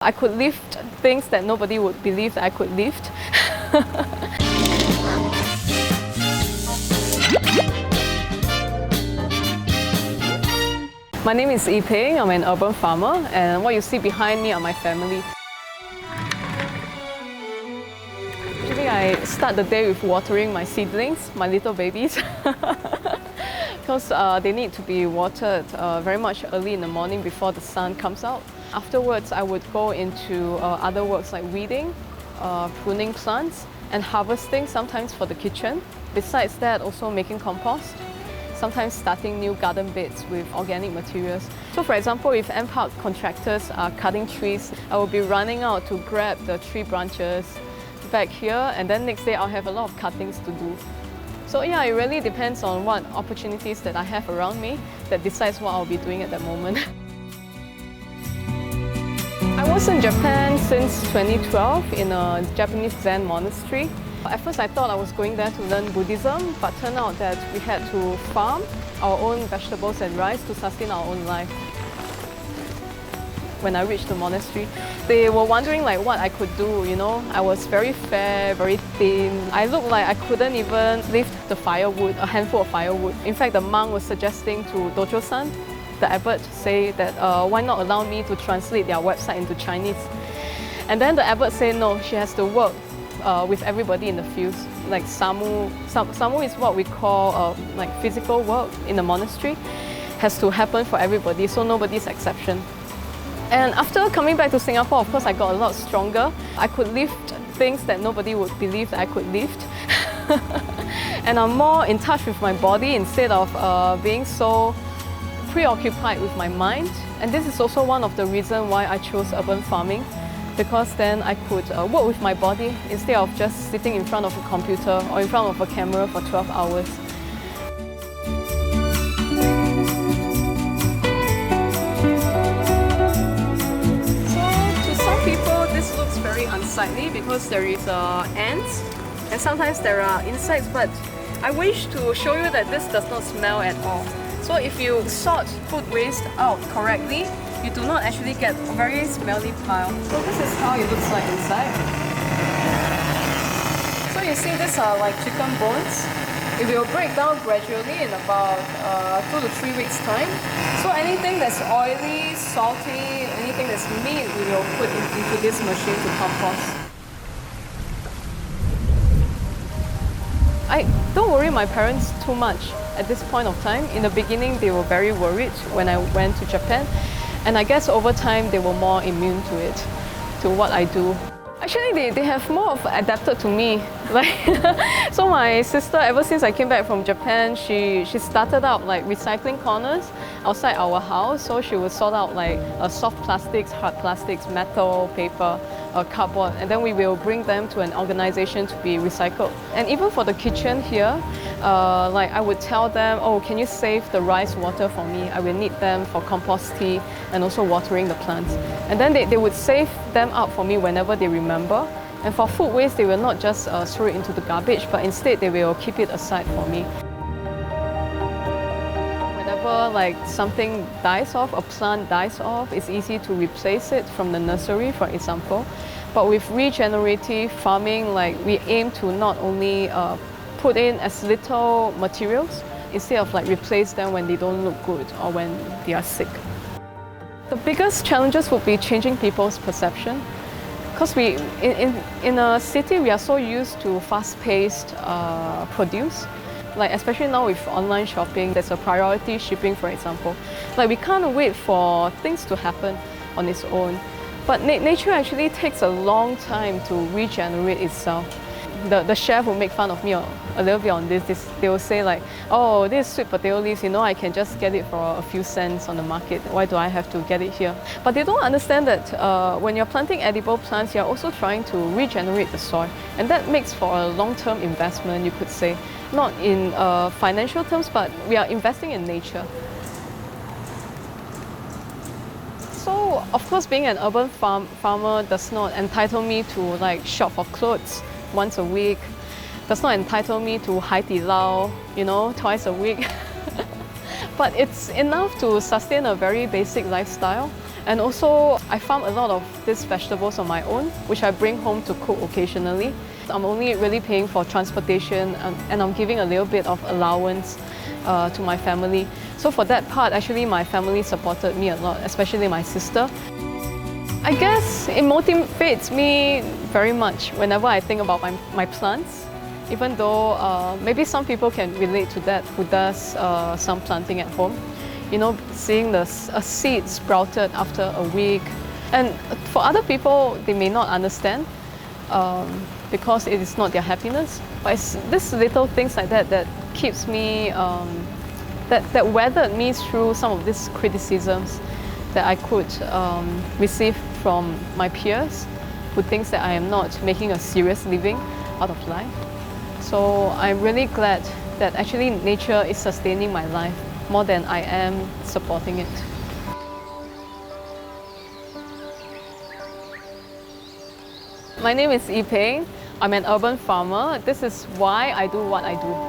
I could lift things that nobody would believe that I could lift. My name is Ee Peng. I'm an urban farmer, and what you see behind me are my family. Usually I start the day with watering my seedlings, my little babies. Because they need to be watered very much early in the morning before the sun comes out. Afterwards, I would go into other works like weeding, pruning plants, and harvesting, sometimes for the kitchen. Besides that, also making compost, sometimes starting new garden beds with organic materials. So for example, if embark contractors are cutting trees, I will be running out to grab the tree branches back here, and then next day I'll have a lot of cuttings to do. So yeah, it really depends on what opportunities that I have around me that decides what I'll be doing at that moment. I was in Japan since 2012 in a Japanese Zen monastery. At first I thought I was going there to learn Buddhism, but turned out that we had to farm our own vegetables and rice to sustain our own life. When I reached the monastery, they were wondering like what I could do, you know. I was very fair, very thin. I looked like I couldn't even lift the firewood, a handful of firewood. In fact, the monk was suggesting to Dojo-san, the abbot, say that why not allow me to translate their website into Chinese. And then the abbot said no, she has to work with everybody in the fields. Like samu is what we call like physical work in the monastery. Has to happen for everybody, so nobody's exception. And after coming back to Singapore, of course, I got a lot stronger. I could lift things that nobody would believe that I could lift. And I'm more in touch with my body instead of being so preoccupied with my mind. And this is also one of the reasons why I chose urban farming, because then I could work with my body instead of just sitting in front of a computer or in front of a camera for 12 hours. This looks very unsightly because there is ants and sometimes there are insects, but I wish to show you that this does not smell at all. So if you sort food waste out correctly, you do not actually get a very smelly pile. So this is how it looks like inside. So you see these are like chicken bones. It will break down gradually in about 2 to 3 weeks time. So anything that's oily, salty, anything that's meat, we will put into this machine to compost. I don't worry my parents too much at this point of time. In the beginning, they were very worried when I went to Japan. And I guess over time, they were more immune to it, to what I do. Actually, they have more of adapted to me. Like, so my sister, ever since I came back from Japan, she started out like recycling corners outside our house. So she would sort out like soft plastics, hard plastics, metal, paper, cardboard, and then we will bring them to an organization to be recycled. And even for the kitchen here, like I would tell them, oh, can you save the rice water for me? I will need them for compost tea and also watering the plants. And then they would save them up for me whenever they remember. And for food waste, they will not just throw it into the garbage, but instead they will keep it aside for me. Whenever like something dies off, a plant dies off, it's easy to replace it from the nursery, for example. But with regenerative farming, like we aim to not only put in as little materials, instead of like replace them when they don't look good or when they are sick. The biggest challenges would be changing people's perception. Because in a city, we are so used to fast-paced produce. Like especially now with online shopping, there's a priority shipping, for example. Like we can't wait for things to happen on its own. But nature actually takes a long time to regenerate itself. The chef will make fun of me a little bit on this. They will say like, oh, this sweet potato leaves, you know, I can just get it for a few cents on the market. Why do I have to get it here? But they don't understand that when you're planting edible plants, you're also trying to regenerate the soil. And that makes for a long-term investment, you could say. Not in financial terms, but we are investing in nature. So, of course, being an urban farmer does not entitle me to like shop for clothes once a week, does not entitle me to Hai Di Lao, you know, twice a week. But it's enough to sustain a very basic lifestyle. And also, I farm a lot of these vegetables on my own, which I bring home to cook occasionally. I'm only really paying for transportation and I'm giving a little bit of allowance to my family. So for that part, actually my family supported me a lot, especially my sister. I guess it motivates me very much whenever I think about my plants, even though maybe some people can relate to that who does some planting at home. You know, seeing a seed sprouted after a week. And for other people, they may not understand because it is not their happiness. But it's these little things like that that keeps me, that weathered me through some of these criticisms that I could receive from my peers who thinks that I am not making a serious living out of life. So I'm really glad that actually nature is sustaining my life more than I am supporting it. My name is Ee Peng. I'm an urban farmer. This is why I do what I do.